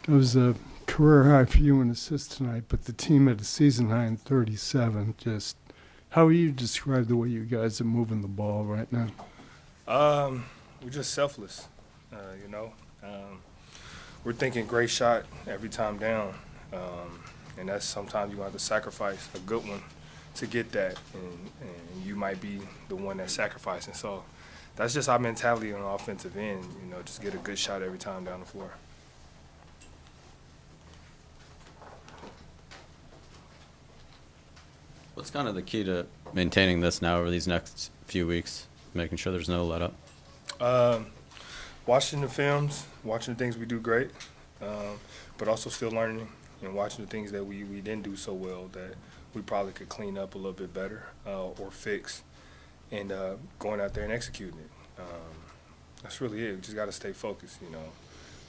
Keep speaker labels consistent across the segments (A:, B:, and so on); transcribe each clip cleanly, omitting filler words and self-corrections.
A: It was a career high for you in assists tonight, but the team had a season high in 37. Just how would you describe the way you guys are moving the ball right now?
B: We're just selfless, you know. We're thinking great shot every time down, and that's sometimes you have to sacrifice a good one to get that, and you might be the one that's sacrificing. So that's just our mentality on the offensive end, you know, just get a good shot every time down the floor.
C: What's kind of the key to maintaining this now over these next few weeks, making sure there's no let up?
B: Watching the films, watching the things we do great, but also still learning and watching the things that we didn't do so well that we probably could clean up a little bit better or fix, and going out there and executing it. That's really it. We just got to stay focused, you know.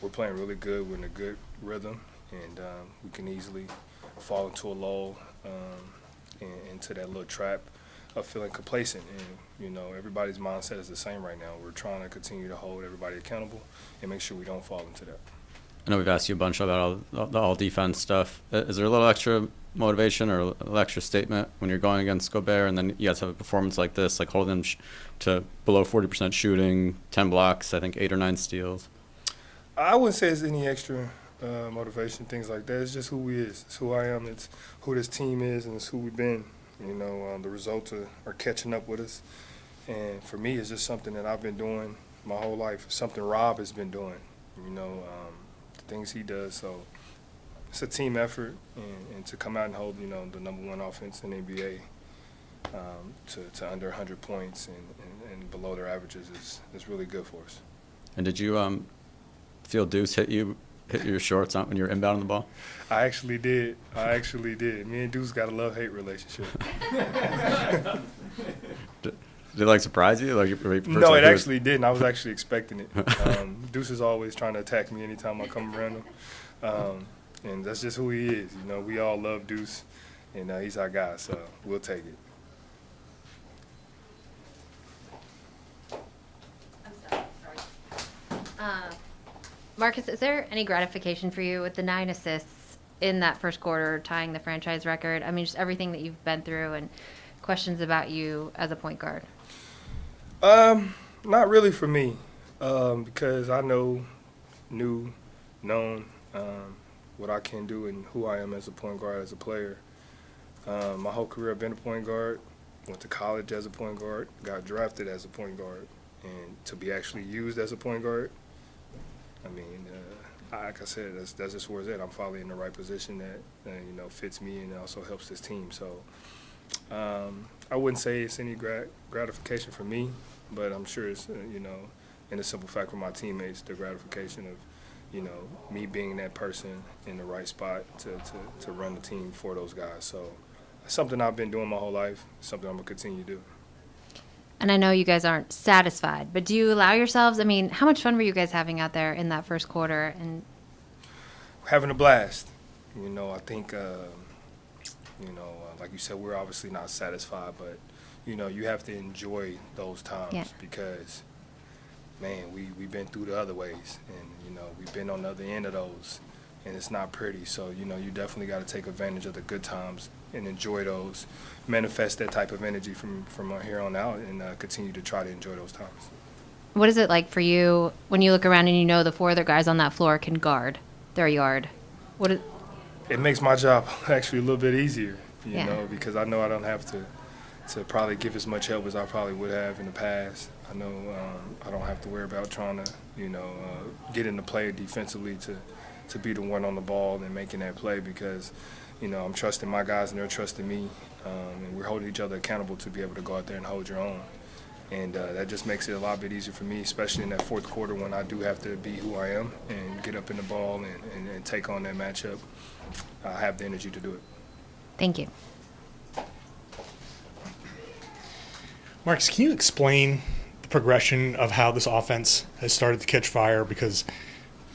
B: We're playing really good. We're in a good rhythm, and we can easily fall into a lull, into that little trap of feeling complacent. And, you know, everybody's mindset is the same right now. We're trying to continue to hold everybody accountable and make sure we don't fall into that.
C: I know we've asked you a bunch about the all-defense stuff. Is there a little extra motivation or a little extra statement when you're going against Gobert and then you guys have a performance like this, like holding them to below 40% shooting, 10 blocks, I think 8 or 9 steals?
B: I wouldn't say it's any extra motivation, things like that. It's just who we is. It's who I am. It's who this team is, and it's who we've been. You know, the results are catching up with us. And for me, it's just something that I've been doing my whole life, something Rob has been doing, you know, the things he does. So it's a team effort, and to come out and hold, you know, the #1 offense in the NBA to under 100 points and below their averages is really good for us.
C: And did you feel Deuce hit your shorts when you were inbounding the ball?
B: I actually did. Me and Deuce got a love-hate relationship.
C: Did it, like, surprise you?
B: No, it actually didn't. I was actually expecting it. Deuce is always trying to attack me anytime I come around him. And that's just who he is. You know, we all love Deuce, and he's our guy, so we'll take it.
D: Marcus, is there any gratification for you with the 9 assists in that first quarter, tying the franchise record? I mean, just everything that you've been through and questions about you as a point guard.
B: Not really for me, because I known what I can do and who I am as a point guard, as a player. My whole career I've been a point guard, went to college as a point guard, got drafted as a point guard, and to be actually used as a point guard, I mean, like I said, that's just where it's at. I'm finally in the right position that you know, fits me and also helps this team. So I wouldn't say it's any gratification for me, but I'm sure it's you know, in the simple fact for my teammates, the gratification of, you know, me being that person in the right spot to run the team for those guys. So it's something I've been doing my whole life. It's something I'm gonna continue to do.
D: And I know you guys aren't satisfied, but do you allow yourselves? I mean, how much fun were you guys having out there in that first quarter? And
B: having a blast. You know, I think, you know, like you said, we're obviously not satisfied, but, you know, you have to enjoy those times because, man, we've been through the other ways, and, you know, we've been on the other end of those, and it's not pretty. So, you know, you definitely got to take advantage of the good times and enjoy those, manifest that type of energy from here on out, and continue to try to enjoy those times.
D: what is it like for you when you look around and you know the 4 other guys on that floor can guard their yard?
B: It makes my job actually a little bit easier, you know, because I know I don't have to probably give as much help as I probably would have in the past. I know I don't have to worry about trying to, you know, get in the play defensively to be the one on the ball and making that play because, you know, I'm trusting my guys and they're trusting me, and we're holding each other accountable to be able to go out there and hold your own. And that just makes it a lot bit easier for me, especially in that fourth quarter when I do have to be who I am and get up in the ball and take on that matchup. I have the energy to do it.
D: Thank you.
E: Marcus, can you explain the progression of how this offense has started to catch fire? Because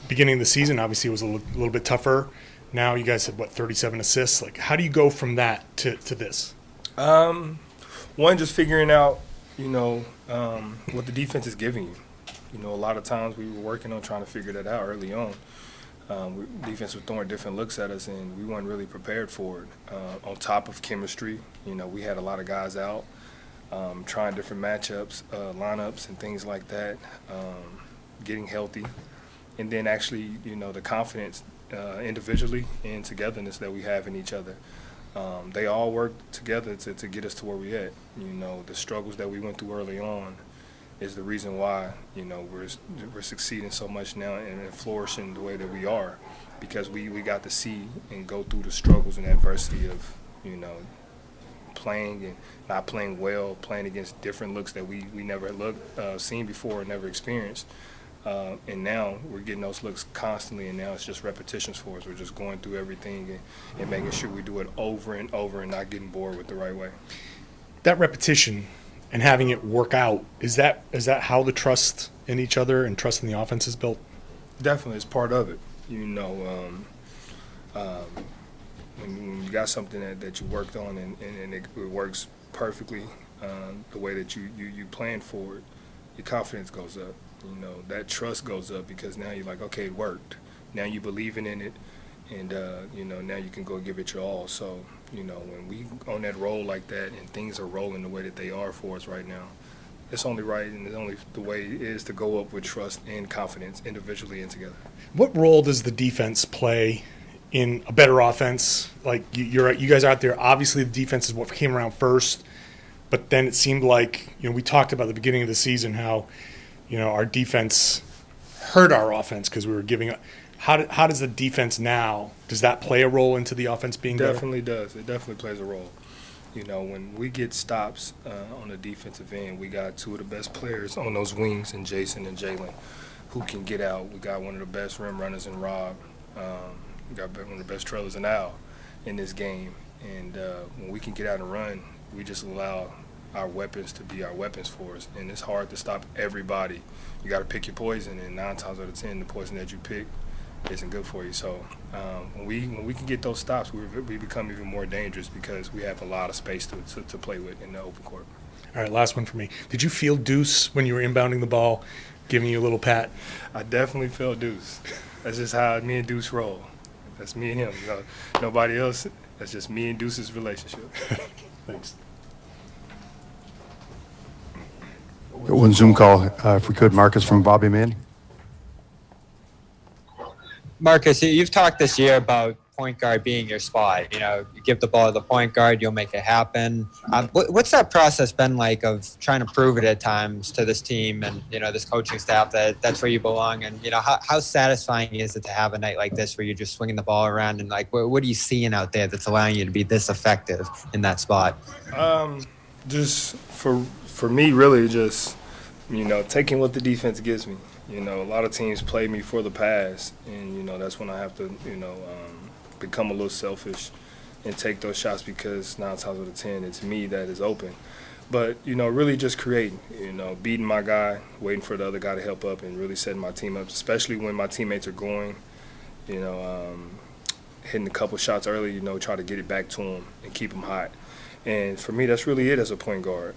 E: beginning of the season obviously was a little bit tougher. Now you guys have, 37 assists? Like, how do you go from that to this?
B: One, just figuring out, you know, what the defense is giving you. You know, a lot of times we were working on trying to figure that out early on. Defense was throwing different looks at us, and we weren't really prepared for it. On top of chemistry, we had a lot of guys out, trying different matchups, lineups, and things like that, getting healthy. And then actually, the confidence individually and togetherness that we have in each other. They all work together to get us to where we're at. The struggles that we went through early on is the reason why, we're succeeding so much now and flourishing the way that we are, because we got to see and go through the struggles and adversity of, playing and not playing well, playing against different looks that we never seen before or never experienced. And now we're getting those looks constantly, and now it's just repetitions for us. We're just going through everything and making sure we do it over and over and not getting bored with the right way.
E: That repetition and having it work out, is that how the trust in each other and trust in the offense is built?
B: Definitely, it's part of it. When you got something that you worked on and it works perfectly the way that you planned for it, your confidence goes up. That trust goes up because now you're like, okay, it worked. Now you believing in it, and now you can go give it your all. So when we on that roll like that and things are rolling the way that they are for us right now, it's only right and it's only the way it is to go up with trust and confidence individually and together.
E: What role does the defense play in a better offense? Like you guys are out there, obviously the defense is what came around first, but then it seemed like, we talked about at the beginning of the season how, our defense hurt our offense because we were giving up. How does the defense now, does that play a role into the offense being better?
B: Definitely does. It definitely plays a role. When we get stops on the defensive end, we got two of the best players on those wings in Jason and Jalen who can get out. We got one of the best rim runners in Rob. We got one of the best trailers in Al in this game. And when we can get out and run, we just allow our weapons to be our weapons for us. And it's hard to stop everybody. You got to pick your poison, and 9 times out of 10, the poison that you pick isn't good for you. So when we can get those stops, we become even more dangerous because we have a lot of space to play with in the open court.
E: All right, last one for me. Did you feel Deuce when you were inbounding the ball, giving you a little pat?
B: I definitely felt Deuce. That's just how me and Deuce roll. That's me and him. Nobody else. That's just me and Deuce's relationship.
E: Thanks.
F: One Zoom call, if we could, Marcus from Bobby Manning.
G: Marcus, you've talked this year about point guard being your spot. You give the ball to the point guard, you'll make it happen. What's that process been like of trying to prove it at times to this team and, this coaching staff that that's where you belong? And, how satisfying is it to have a night like this where you're just swinging the ball around and, what are you seeing out there that's allowing you to be this effective in that spot?
B: Just for me, really just, taking what the defense gives me. A lot of teams play me for the pass, and, that's when I have to, become a little selfish and take those shots because 9 times out of 10, it's me that is open. But, really just creating, beating my guy, waiting for the other guy to help up and really setting my team up, especially when my teammates are going, hitting a couple shots early, try to get it back to them and keep them hot. And for me, that's really it as a point guard,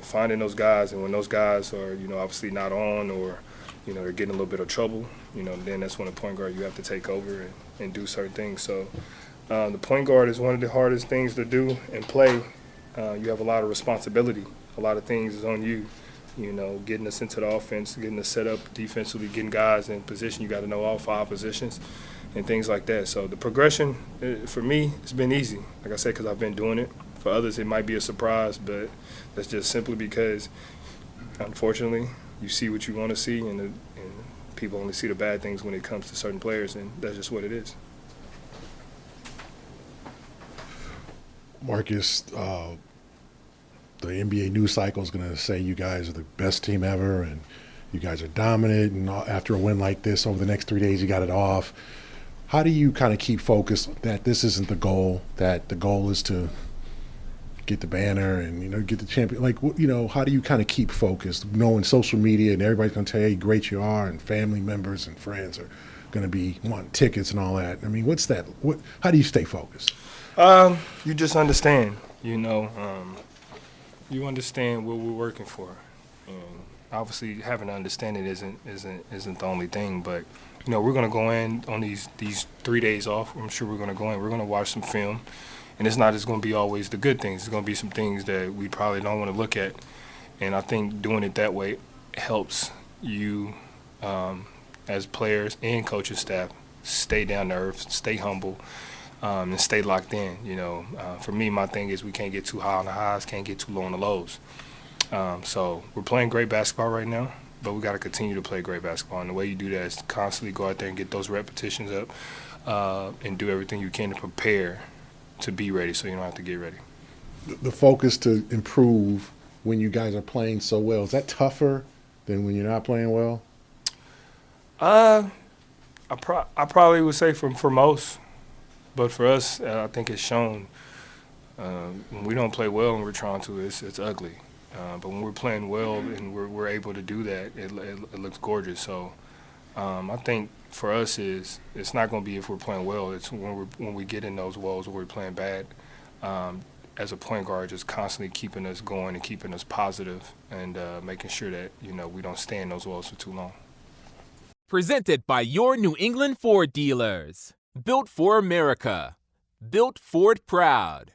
B: finding those guys. And when those guys are, obviously not on or, they're getting a little bit of trouble, then that's when a point guard you have to take over and do certain things. So the point guard is one of the hardest things to do and play. You have a lot of responsibility. A lot of things is on you, getting us into the offense, getting us set up defensively, getting guys in position. You got to know all 5 positions and things like that. So the progression, for me, it's been easy. Like I said, because I've been doing it. For others, it might be a surprise, but that's just simply because, unfortunately, you see what you want to see, and people only see the bad things when it comes to certain players, and that's just what it is.
H: Marcus, the NBA news cycle is going to say you guys are the best team ever, and you guys are dominant, and after a win like this, over the next 3 days, you got it off. How do you kind of keep focused that this isn't the goal, that the goal is to get the banner and, get the champion? How do you kind of keep focused, knowing social media and everybody's going to tell you how great you are, and family members and friends are going to be wanting tickets and all that? I mean, what's that? How do you stay focused?
B: You just understand, you understand what we're working for. And obviously having an understanding isn't the only thing, but we're going to go in on these 3 days off. I'm sure we're going to go in. We're going to watch some film. And it's not just going to be always the good things. It's going to be some things that we probably don't want to look at. And I think doing it that way helps you as players and coaching staff stay down to earth, stay humble, and stay locked in. For me, my thing is we can't get too high on the highs, can't get too low on the lows. So we're playing great basketball right now, but we got to continue to play great basketball. And the way you do that is to constantly go out there and get those repetitions up and do everything you can to prepare to be ready so you don't have to get ready.
H: The focus to improve when you guys are playing so well, is that tougher than when you're not playing well?
B: I probably would say for most, but for us, I think it's shown when we don't play well and we're trying to, it's ugly. But when we're playing well and we're able to do that, it looks gorgeous. So I think for us it's not going to be if we're playing well. It's when we get in those walls where we're playing bad. As a point guard, just constantly keeping us going and keeping us positive and making sure that we don't stay in those walls for too long.
I: Presented by your New England Ford dealers. Built for America. Built Ford proud.